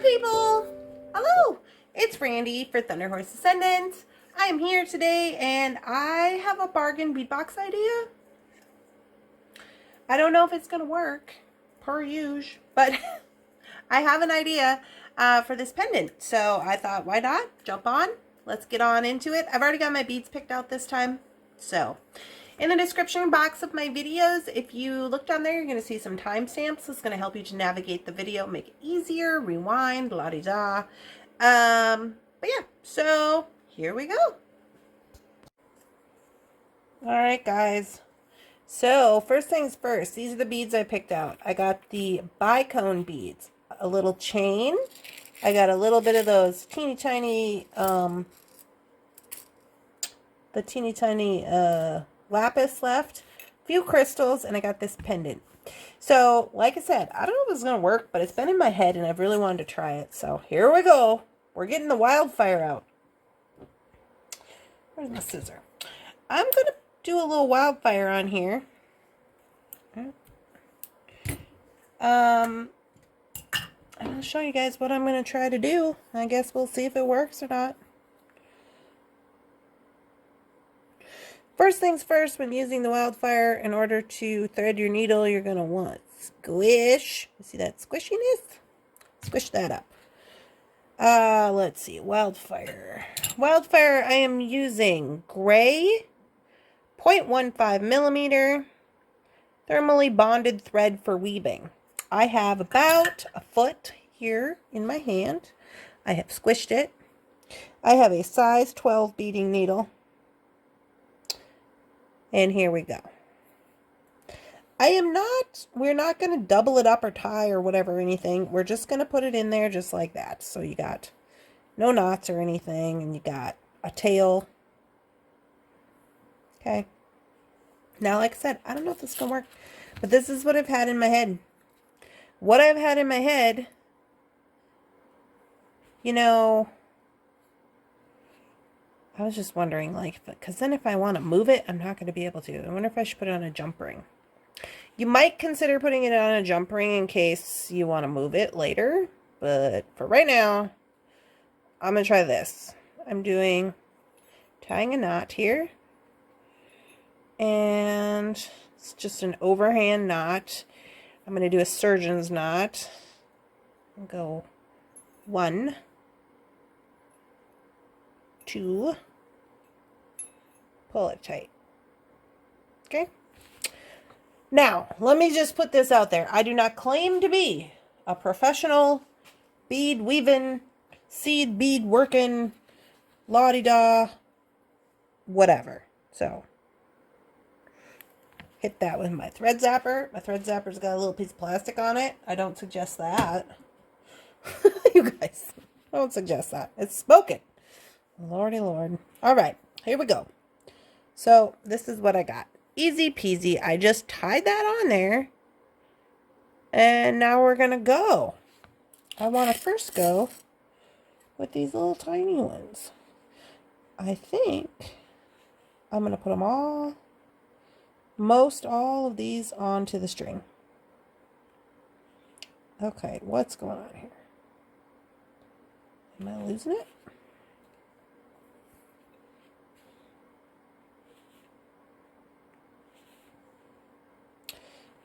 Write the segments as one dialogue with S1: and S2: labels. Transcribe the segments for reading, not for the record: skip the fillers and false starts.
S1: people! Hello! It's Randee for Thunderhorse Descendant. I am here today and I have a bargain bead box idea. I don't know if it's going to work, per usual, but I have an idea for this pendant. So I thought, why not? Jump on. Let's get on into it. I've already got my beads picked out this time. So in the description box of my videos, if you look down there, you're going to see some timestamps. It's going to help you to navigate the video, make it easier, rewind, la-di-da. But yeah, so here we go. Alright guys, so first things first, these are the beads I picked out. I got the bicone beads, a little chain. I got a little bit of those teeny tiny, lapis left, a few crystals, and I got this pendant. So, like I said, I don't know if it's going to work, but it's been in my head and I've really wanted to try it. So, here we go. We're getting the wildfire out. Where's my scissor? I'm going to do a little wildfire on here. And I'll show you guys what I'm going to try to do. I guess we'll see if it works or not. First things first, when using the wildfire, in order to thread your needle, you're going to want squish. You see that squishiness? Squish that up. Let's see. Wildfire. Wildfire, I am using gray 0.15 millimeter thermally bonded thread for weaving. I have about a foot here in my hand. I have squished it. I have a size 12 beading needle. And here we go. We're not going to double it up or tie or whatever, anything. We're just going to put it in there just like that. So you got no knots or anything, and you got a tail. Okay. Now, like I said, I don't know if this is going to work, but this is what I've had in my head. What I've had in my head, you know, I was just wondering, like, because then if I want to move it, I'm not going to be able to. I wonder if I should put it on a jump ring. You might consider putting it on a jump ring in case you want to move it later. But for right now, I'm going to try this. I'm tying a knot here. And it's just an overhand knot. I'm going to do a surgeon's knot. I'll go 1, 2, pull it tight. Okay. Now, let me just put this out there. I do not claim to be a professional bead weaving, seed bead working, la-di-da, whatever. So, hit that with my thread zapper. My thread zapper's got a little piece of plastic on it. I don't suggest that. You guys, I don't suggest that. It's spoken. Lordy Lord. Alright, here we go. So, this is what I got. Easy peasy. I just tied that on there. And now we're going to go. I want to first go with these little tiny ones. I think I'm going to put them all, most all of these onto the string. Okay, what's going on here? Am I losing it?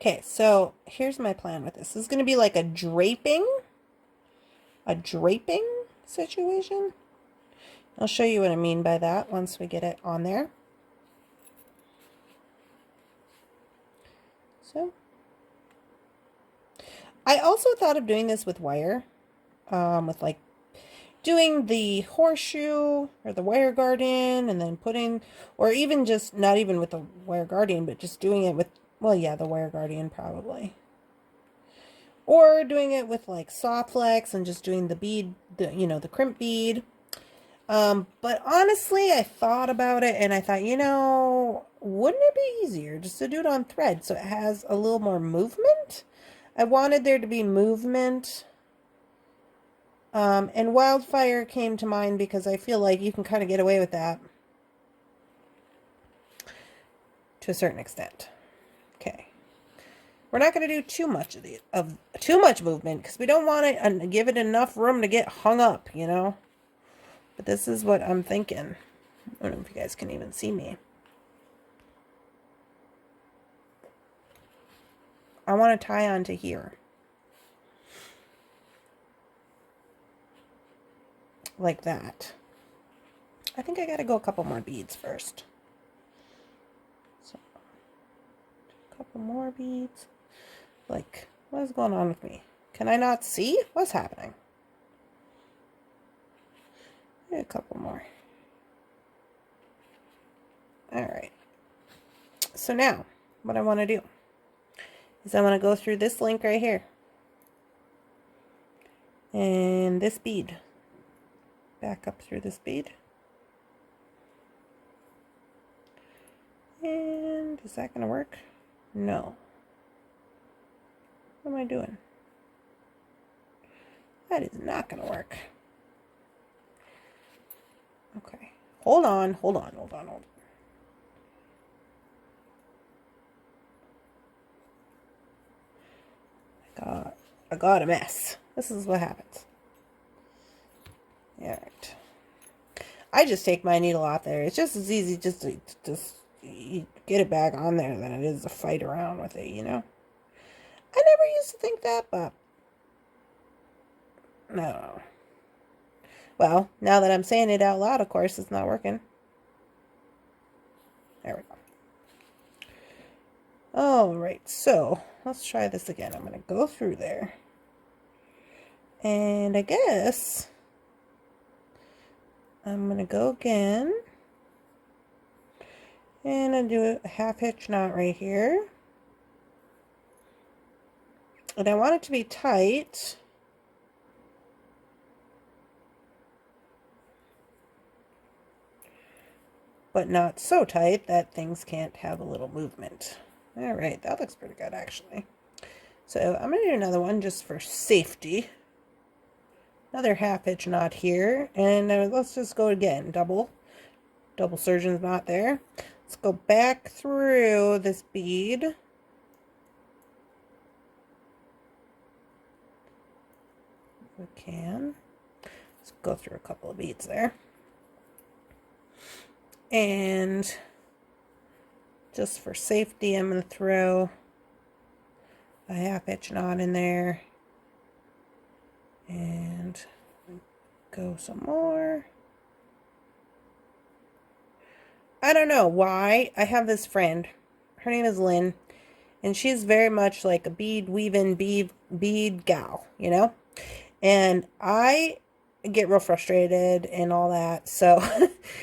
S1: Okay, so here's my plan with this. This is going to be like a draping situation. I'll show you what I mean by that once we get it on there. So, I also thought of doing this with wire, with like doing the horseshoe or the wire guardian and then putting, or even just not even with the wire guardian, but just doing it with, well, yeah, the wire guardian probably. Or doing it with like soft flex and just doing the bead, the crimp bead. But honestly, I thought about it and I thought, wouldn't it be easier just to do it on thread so it has a little more movement? I wanted there to be movement. And wildfire came to mind because I feel like you can kind of get away with that to a certain extent. Okay. We're not going to do too much too much movement because we don't want to give it enough room to get hung up, you know. But this is what I'm thinking. I don't know if you guys can even see me. I want to tie on to here. Like that. I think I got to go a couple more beads first. So, a couple more beads. Like, what is going on with me? Can I not see? What's happening? A couple more. Alright. So now, what I want to do is I want to go through this link right here. And this bead. Back up through this bead. And is that going to work? No. What am I doing? That is not going to work. Okay. Hold on. I got a mess. This is what happens. Alright. I just take my needle out there. It's just as easy just to get it back on there than it is to fight around with it, you know? I never used to think that, but no. Well, now that I'm saying it out loud, of course, it's not working. There we go. Alright, so let's try this again. I'm going to go through there. And I guess I'm going to go again. And I do a half hitch knot right here. And I want it to be tight. But not so tight that things can't have a little movement. Alright, that looks pretty good actually. So I'm going to do another one just for safety. Another half hitch knot here. And let's just go again. Double surgeon's knot there. Let's go back through this bead. If we can. Let's go through a couple of beads there. And just for safety, I'm going to throw a half hitch knot in there. And go some more. I don't know why. I have this friend. Her name is Lynn. And she's very much like a bead weaving, bead gal, you know? And I get real frustrated and all that. So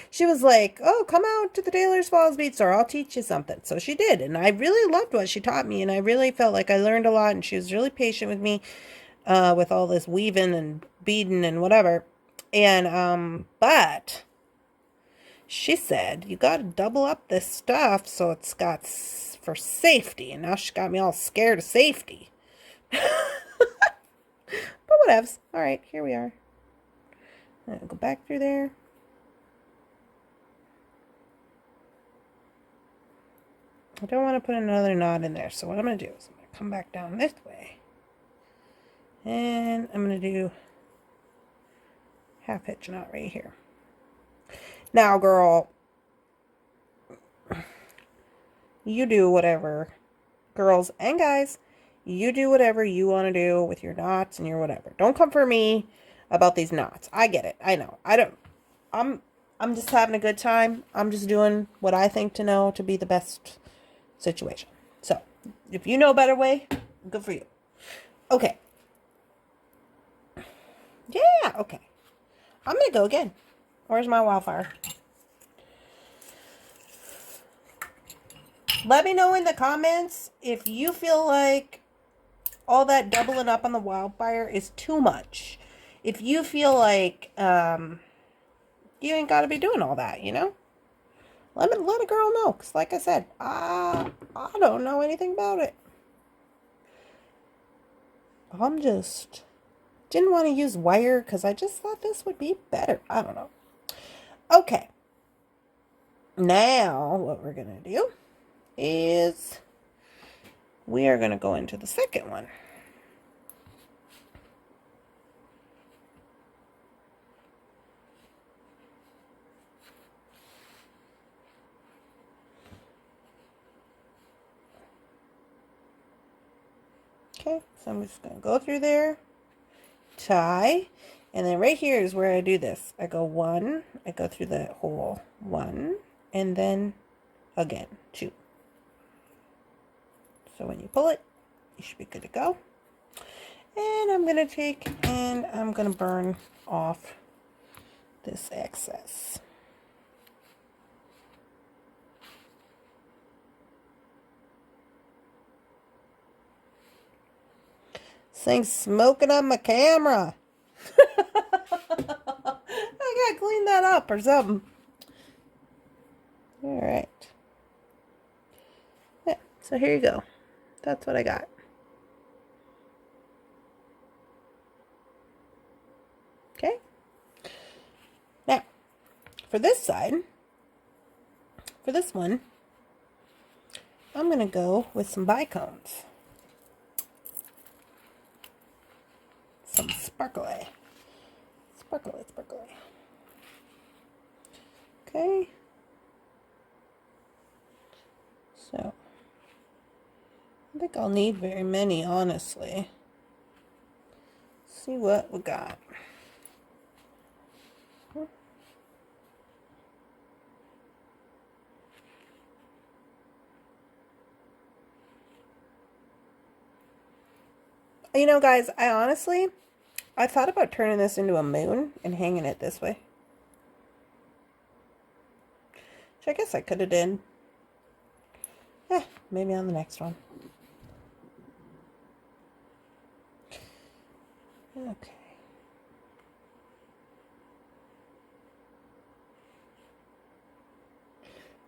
S1: she was like, oh, come out to the Taylor's Falls bead store. I'll teach you something. So she did. And I really loved what she taught me. And I really felt like I learned a lot. And she was really patient with me with all this weaving and beading and whatever. And, but she said, you got to double up this stuff so it's got for safety. And now she got me all scared of safety. But whatevs. All right, here we are. Go back through there. I don't want to put another knot in there. So what I'm going to do is I'm going to come back down this way. And I'm going to do half hitch knot right here. Now, girl, you do whatever. Girls and guys, you do whatever you want to do with your knots and your whatever. Don't come for me about these knots. I get it. I know. I'm just having a good time. I'm just doing what I think to know to be the best situation. So, if you know a better way, good for you. Okay. Yeah, okay. I'm going to go again. Where's my wildfire? Let me know in the comments if you feel like all that doubling up on the wildfire is too much. If you feel like you ain't got to be doing all that, you know? Let a girl know. Because like I said, I don't know anything about it. I'm just... didn't want to use wire because I just thought this would be better. I don't know. Okay. Now, what we're going to do is we are going to go into the second one. Okay, so I'm just going to go through there, tie, and then right here is where I do this. I go 1, I go through the hole 1, and then again 2. So when you pull it, you should be good to go. And I'm going to take and I'm going to burn off this excess. This thing's smoking on my camera. I gotta clean that up or something. Alright. Yeah, so here you go. That's what I got. Okay. Now, for this side, for this one, I'm going to go with some bicones. Some sparkly. Sparkly, sparkly. Okay. So, I think I'll need very many, honestly. Let's see what we got. You know, guys, I thought about turning this into a moon and hanging it this way. Which I guess I could have done. Maybe on the next one. Okay.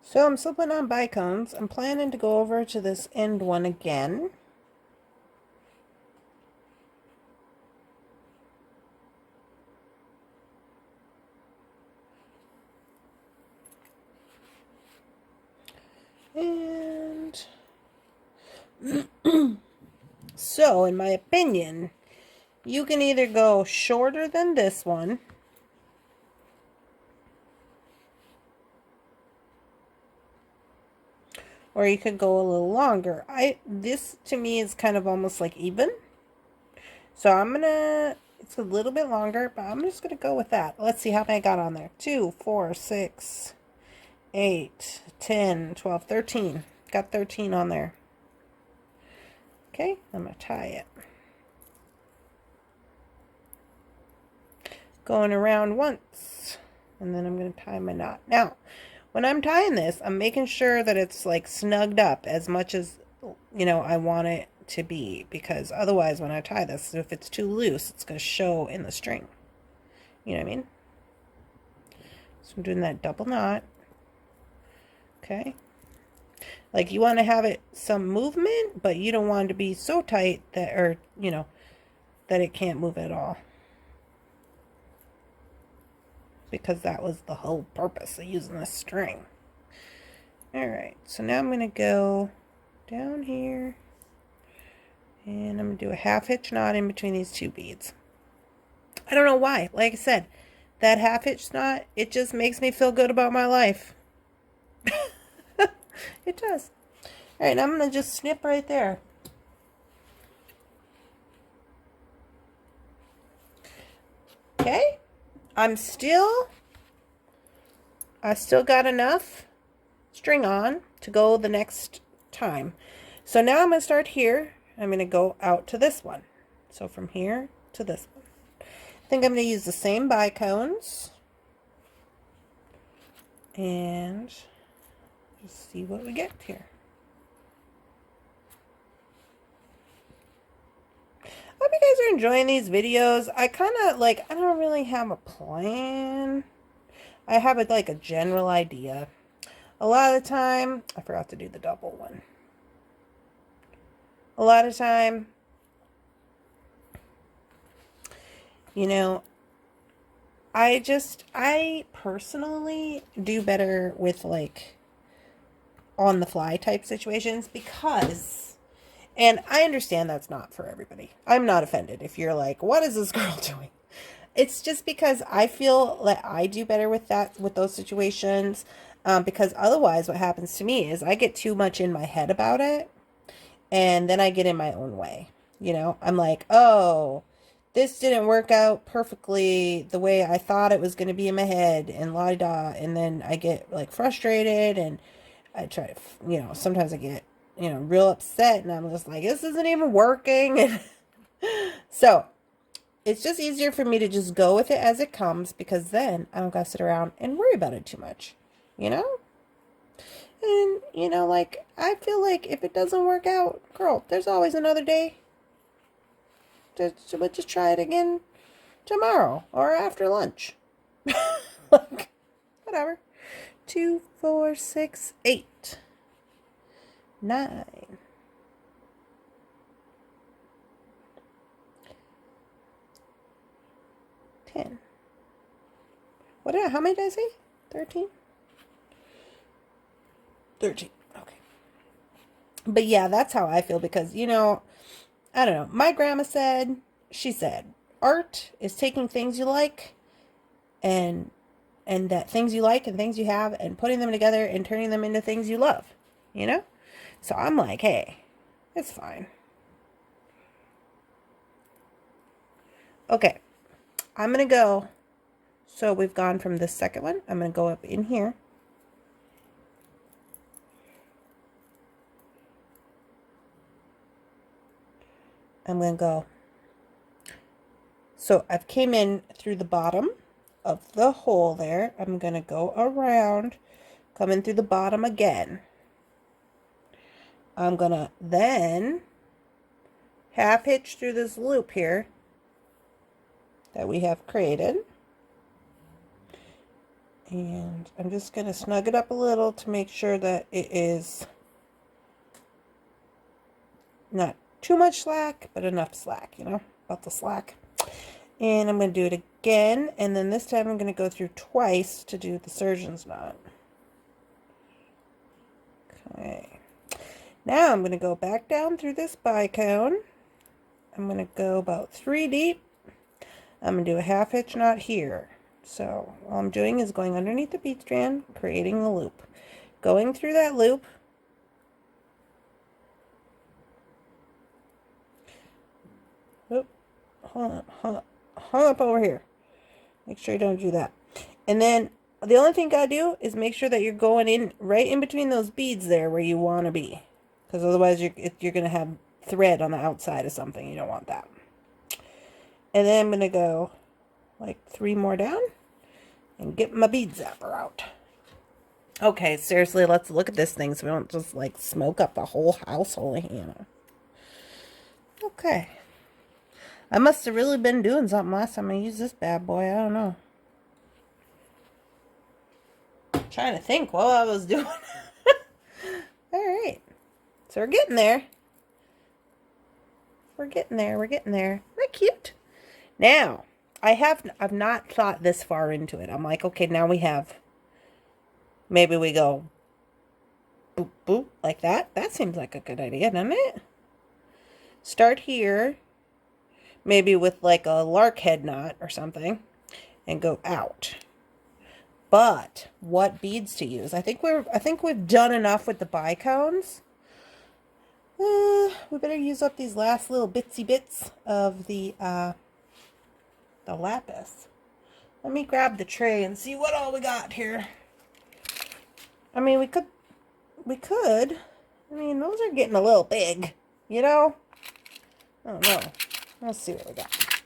S1: So I'm still putting on bicones. I'm planning to go over to this end one again. And so, in my opinion, you can either go shorter than this one, or you could go a little longer. This to me is kind of almost like even. So it's a little bit longer, but I'm just gonna go with that. Let's see how many I got on there. 2, 4, 6, 8, 10, 12, 13. Got 13 on there. Okay, I'm going to tie it. Going around once, and then I'm going to tie my knot. Now, when I'm tying this, I'm making sure that it's like snugged up as much as, you know, I want it to be, because otherwise when I tie this, if it's too loose, it's going to show in the string. You know what I mean? So I'm doing that double knot. Okay. Like, you want to have it some movement, but you don't want it to be so tight that, or, you know, that it can't move at all. Because that was the whole purpose of using this string. Alright, so now I'm going to go down here. And I'm going to do a half hitch knot in between these two beads. I don't know why. Like I said, that half hitch knot, it just makes me feel good about my life. It does. Alright, I'm going to just snip right there. Okay. I still got enough string on to go the next time. So now I'm going to start here. I'm going to go out to this one. So from here to this one. I think I'm going to use the same bicones. And just see what we get here. I hope you guys are enjoying these videos. I kind of like, I don't really have a plan. I have like a general idea. A lot of the time, I forgot to do the double one. A lot of time, you know, I personally do better with like on the fly type situations, because And I understand that's not for everybody. I'm not offended if you're like, what is this girl doing? It's just because I feel that I do better with that, with those situations. Because otherwise what happens to me is I get too much in my head about it. And then I get in my own way. You know, I'm like, oh, this didn't work out perfectly the way I thought it was going to be in my head and la da. And then I get like frustrated and I try to, sometimes I get, real upset and I'm just like, this isn't even working. So it's just easier for me to just go with it as it comes because then I don't got to sit around and worry about it too much, you know? And, like, I feel like if it doesn't work out, girl, there's always another day. We'll just try it again tomorrow or after lunch. Like, whatever. 2, 4, 6, 8, 9. 10. How many did I say? 13? 13. Okay. But yeah, that's how I feel because, I don't know. My grandma said, art is taking things you like and that things you like and things you have and putting them together and turning them into things you love, So I'm like, hey, it's fine. Okay. I'm going to go. So we've gone from the second one. I'm going to go up in here. I'm going to go. So I've came in through the bottom of the hole there. I'm going to go around, come in through the bottom again. I'm going to then half hitch through this loop here that we have created. And I'm just going to snug it up a little to make sure that it is not too much slack, but enough slack, about the slack. And I'm going to do it again. And then this time I'm going to go through twice to do the surgeon's knot. Okay. Now I'm going to go back down through this bicone. I'm going to go about 3 deep. I'm going to do a half hitch knot here. So all I'm doing is going underneath the bead strand, creating the loop. Going through that loop. Oop, hold up over here. Make sure you don't do that. And then the only thing you gotta do is make sure that you're going in right in between those beads there where you want to be. Because otherwise you're going to have thread on the outside of something. You don't want that. And then I'm going to go like 3 more down and get my bead zapper out. Okay, seriously, let's look at this thing so we don't just like smoke up the whole house. Holy Hannah. Okay. I must have really been doing something last time I used this bad boy. I don't know. I'm trying to think what I was doing. Alright. So we're getting there. We're getting there. Isn't that cute? Now, I've not thought this far into it. I'm like, okay, now we have, maybe we go boop, boop, like that. That seems like a good idea, doesn't it? Start here, maybe with like a lark head knot or something, and go out. But what beads to use? I think we've done enough with the bicones. We better use up these last little bitsy bits of the lapis. Let me grab the tray and see what all we got here. I mean, we could. I mean, those are getting a little big, I don't know. Let's see what we got.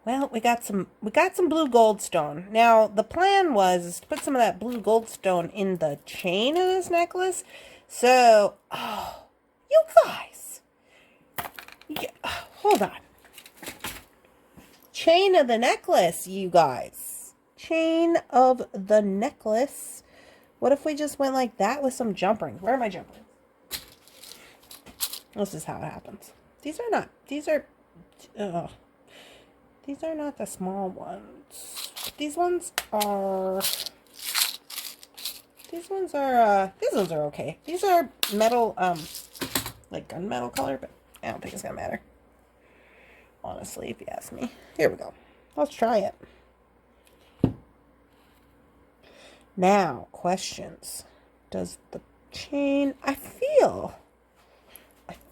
S1: Well, we got some blue goldstone. Now, the plan was to put some of that blue goldstone in the chain of this necklace. So, you guys. Yeah, hold on. Chain of the necklace, you guys. Chain of the necklace. What if we just went like that with some jump rings? Where are my jump rings? This is how it happens. These are not the small ones. These ones are okay. These are metal, like gunmetal color, but I don't think it's gonna matter. Honestly, if you ask me. Here we go. Let's try it. Now, questions. Does the chain, I feel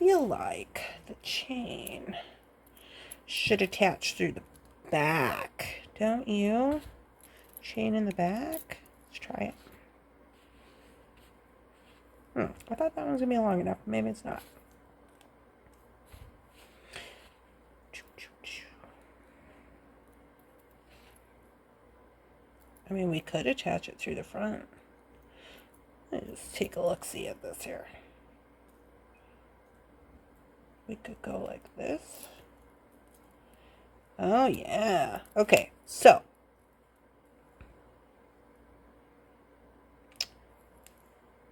S1: like the chain should attach through the back. Don't you? Chain in the back? Let's try it. I thought that one was going to be long enough. Maybe it's not. I mean, we could attach it through the front. Let's just take a look-see at this here. We could go like this. Oh, yeah. Okay, so.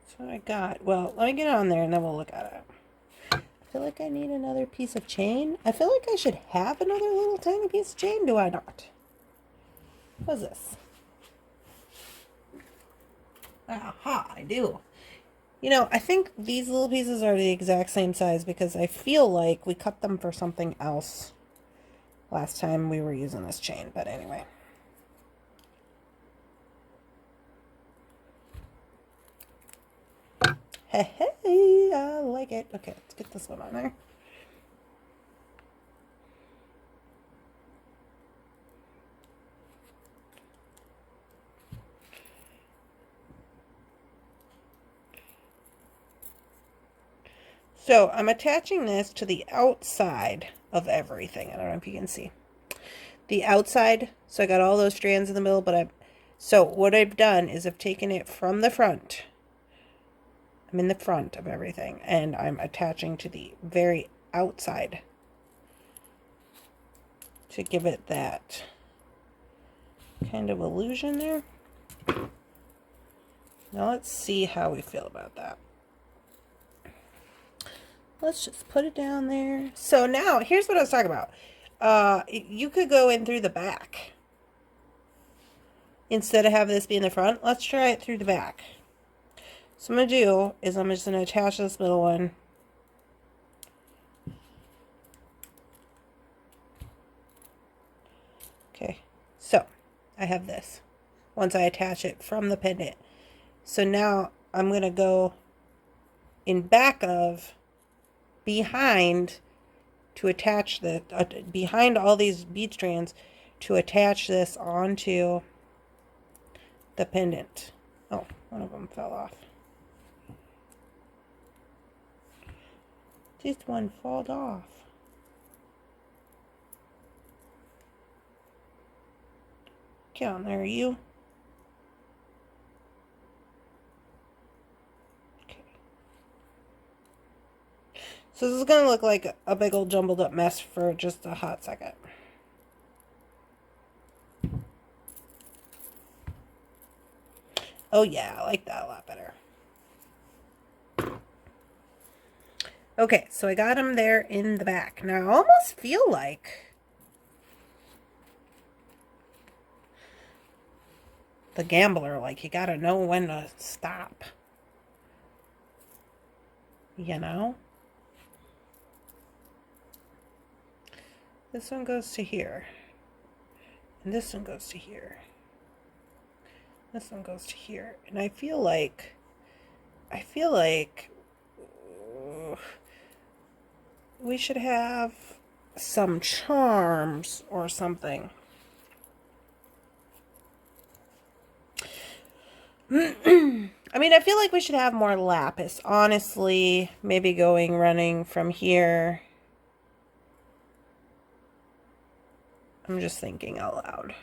S1: That's what I got. Well, let me get on there and then we'll look at it. I feel like I need another piece of chain. I feel like I should have another little tiny piece of chain. Do I not? What's this? Aha, I do. You know, I think these little pieces are the exact same size because I feel like we cut them for something else last time we were using this chain. But anyway. Hey, hey, I like it. Okay, let's get this one on there. So I'm attaching this to the outside of everything. I don't know if you can see. The outside, so I got all those strands in the middle, but so what I've done is I've taken it from the front. I'm in the front of everything, and I'm attaching to the very outside to give it that kind of illusion there. Now let's see how we feel about that. Let's just put it down there. So now, here's what I was talking about. You could go in through the back. Instead of having this be in the front, let's try it through the back. So what I'm going to do is I'm just going to attach this middle one. Okay, so I have this. Once I attach it from the pendant. So now I'm going to go in back of, behind, to attach the, behind all these bead strands, to attach this onto the pendant. Oh, one of them fell off. This one fell off. Get on there, you. Okay. So this is going to look like a big old jumbled up mess for just a hot second. Oh yeah, I like that a lot better. Okay, so I got them there in the back. Now I almost feel like the gambler, like you gotta know when to stop. You know? This one goes to here. And this one goes to here. This one goes to here. And I feel like we should have some charms or something. I mean, I feel like we should have more lapis. Honestly, maybe running from here. I'm just thinking out loud.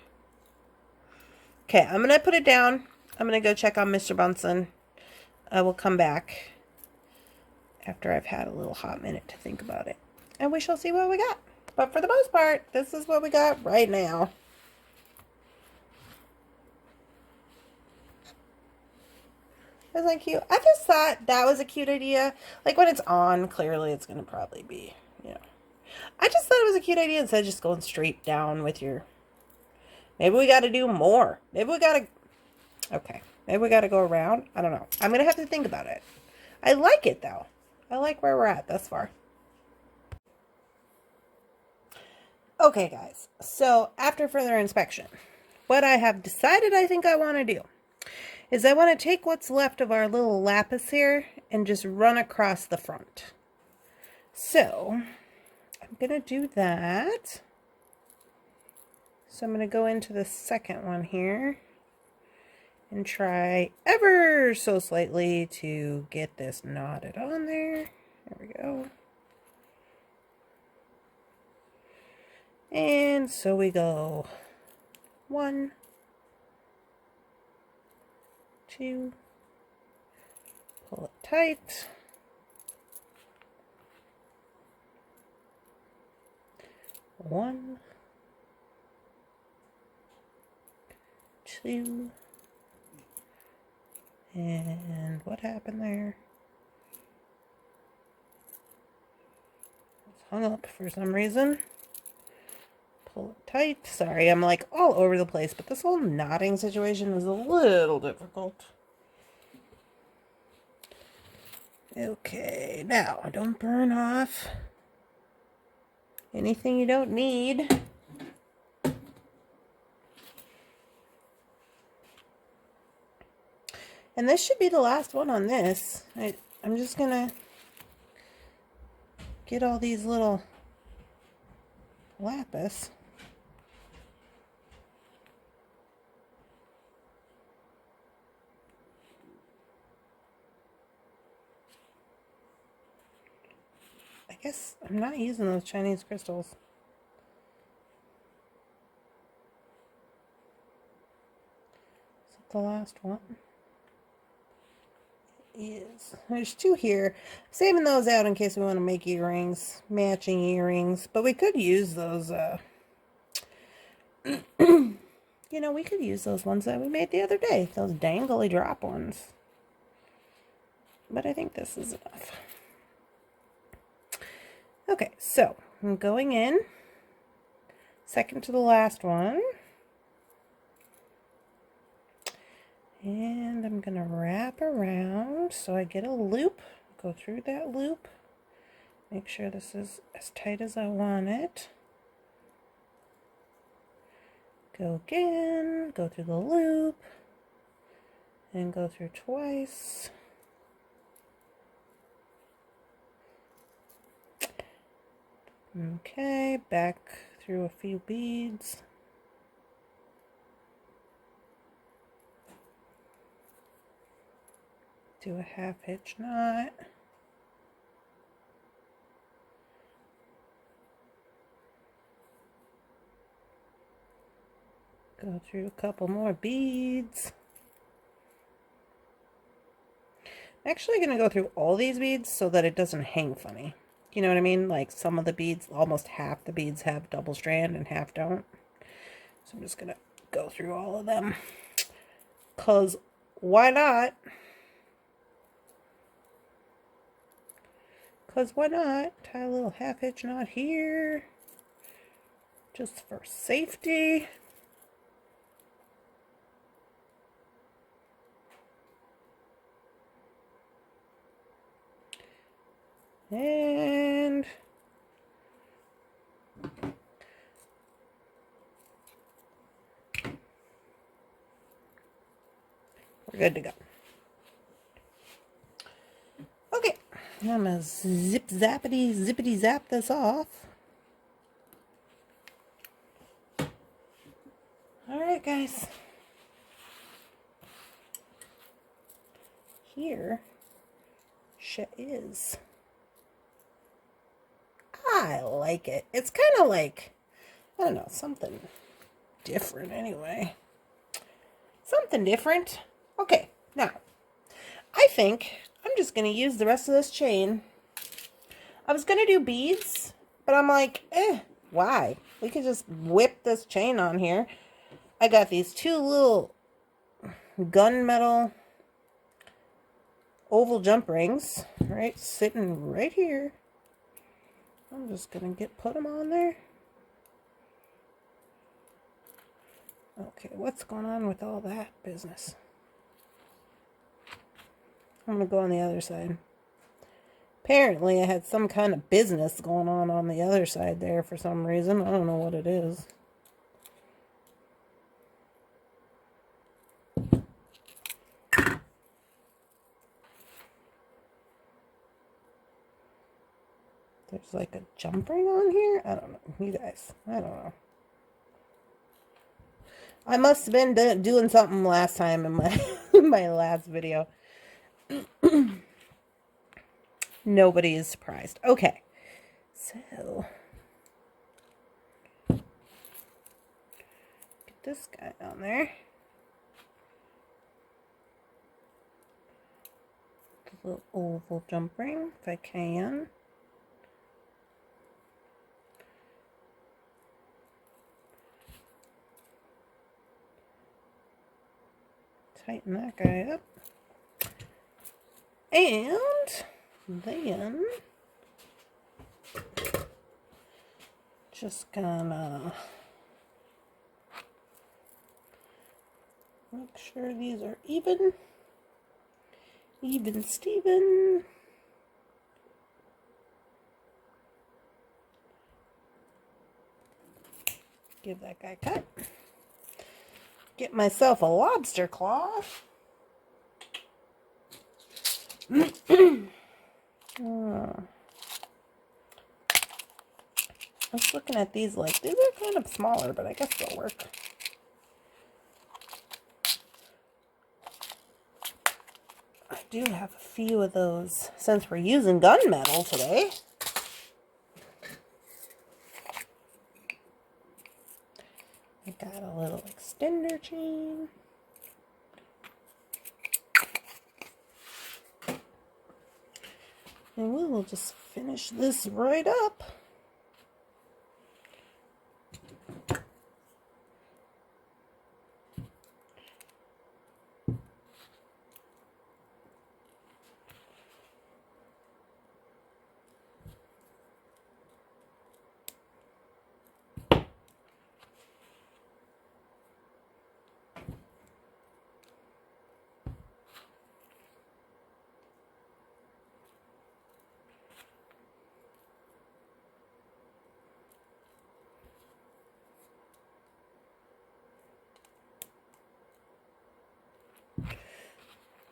S1: Okay, I'm going to put it down. I'm going to go check on Mr. Bunsen. I will come back after I've had a little hot minute to think about it. And we shall see what we got. But for the most part, this is what we got right now. Isn't that cute? I just thought that was a cute idea. Like when it's on, clearly it's going to probably be, you know. I just thought it was a cute idea instead of just going straight down with your... Maybe we got to do more. Maybe we got to... Okay. Maybe we got to go around. I don't know. I'm going to have to think about it. I like it though. I like where we're at thus far. Okay, guys. So after further inspection, what I have decided I think I want to do is I want to take what's left of our little lapis here and just run across the front. So I'm going to do that. So I'm going to go into the second one here and try ever so slightly to get this knotted on there. There we go. And so we go 1, 2, pull it tight, 1, 2, and what happened there? It's hung up for some reason. Pull it tight. Sorry, I'm like all over the place, but this whole knotting situation is a little difficult. Okay, now don't burn off anything you don't need. And this should be the last one on this. I'm just gonna get all these little lapis. I guess I'm not using those Chinese crystals. Is it the last one? It is. There's 2 here. Saving those out in case we want to make earrings, matching earrings. But we could use those, you know, we could use those ones that we made the other day. Those dangly drop ones. But I think this is enough. Okay, so I'm going in, second to the last one, and I'm going to wrap around so I get a loop, go through that loop, make sure this is as tight as I want it, go again, go through the loop, and go through twice. Okay, back through a few beads. Do a half hitch knot. Go through a couple more beads. I'm actually going to go through all these beads so that it doesn't hang funny. You know what I mean? Like some of the beads, almost half the beads have double strand and half don't. So I'm just going to go through all of them. Because why not? Because why not? Tie a little half hitch knot here. Just for safety. And we're good to go. Okay, now I'm going to zippity zap this off. Alright guys. Here she is. I like it. It's kind of like, I don't know, something different anyway. Something different. Okay, now, I think I'm just going to use the rest of this chain. I was going to do beads, but I'm like, why? We could just whip this chain on here. I got these 2 little gunmetal oval jump rings, right, sitting right here. I'm just going to put them on there. Okay, what's going on with all that business? I'm going to go on the other side. Apparently I had some kind of business going on the other side there for some reason. I don't know what it is. There's like a jump ring on here. I don't know. You guys, I don't know. I must have been doing something last time in my in my last video. Nobody is surprised. Okay. So get this guy on there. The little oval jump ring if I can. Tighten that guy up. And then just gonna make sure these are even Steven. Give that guy a cut. Get myself a lobster claw. I was looking at these like, these are kind of smaller, but I guess they'll work. I do have a few of those since we're using gunmetal today. I got a little extender chain. And we will just finish this right up.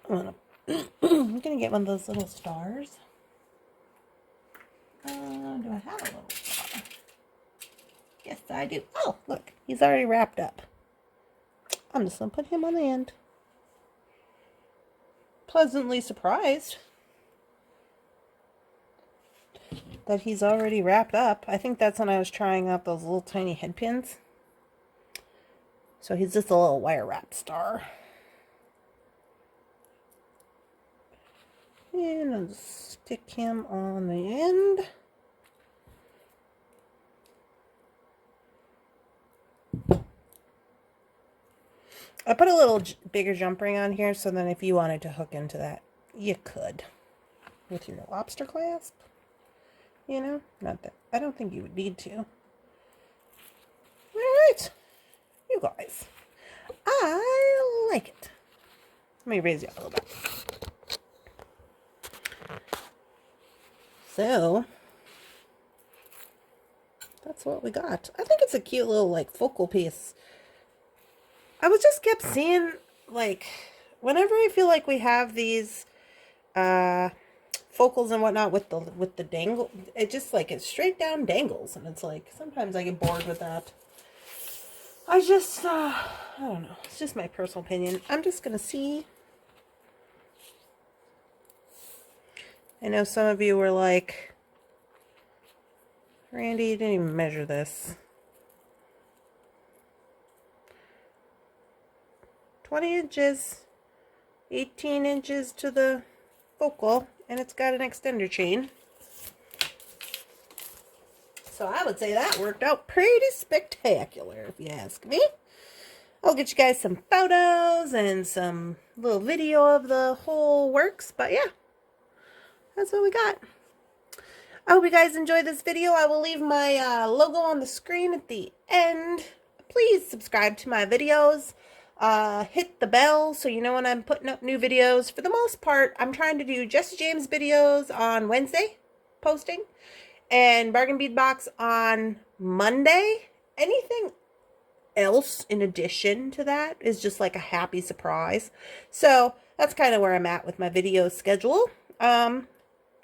S1: I'm gonna get one of those little stars. Do I have a little star? Yes, I do. Oh, look, he's already wrapped up. I'm just gonna put him on the end. Pleasantly surprised that he's already wrapped up. I think that's when I was trying out those little tiny head pins. So he's just a little wire wrap star. And I'll just stick him on the end. I put a little bigger jump ring on here so then if you wanted to hook into that, you could. With your lobster clasp. You know? Not that. I don't think you would need to. Alright. You guys. I like it. Let me raise you up a little bit. So, that's what we got. I think it's a cute little, like, focal piece. I was just kept seeing, like, whenever I feel like we have these, focals and whatnot with the dangle, it just, like, it straight down dangles. And it's like, sometimes I get bored with that. I just, I don't know. It's just my personal opinion. I'm just gonna see. I know some of you were like, Randee, you didn't even measure this. 20 inches, 18 inches to the focal, and it's got an extender chain. So I would say that worked out pretty spectacular, if you ask me. I'll get you guys some photos and some little video of the whole works, but yeah. That's what we got. I hope you guys enjoyed this video. I will leave my logo on the screen at the end. Please subscribe to my videos. Hit the bell so you know when I'm putting up new videos. For the most part, I'm trying to do Jesse James videos on Wednesday, posting, and Bargain Bead Box on Monday. Anything else in addition to that is just like a happy surprise. So that's kind of where I'm at with my video schedule.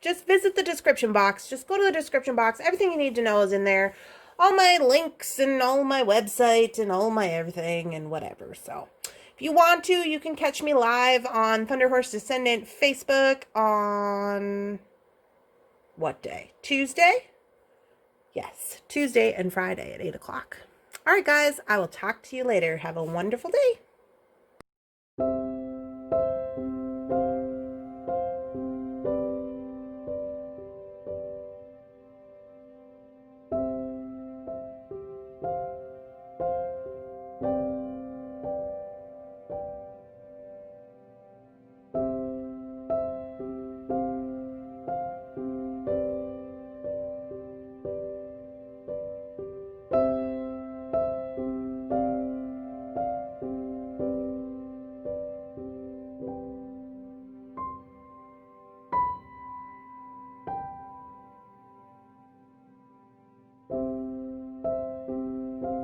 S1: Just visit the description box. Just go to the description box. Everything you need to know is in there. All my links and all my website and all my everything and whatever. So if you want to, you can catch me live on Thunderhorse Descendant Facebook on what day? Tuesday? Yes, Tuesday and Friday at 8 o'clock. All right, guys, I will talk to you later. Have a wonderful day.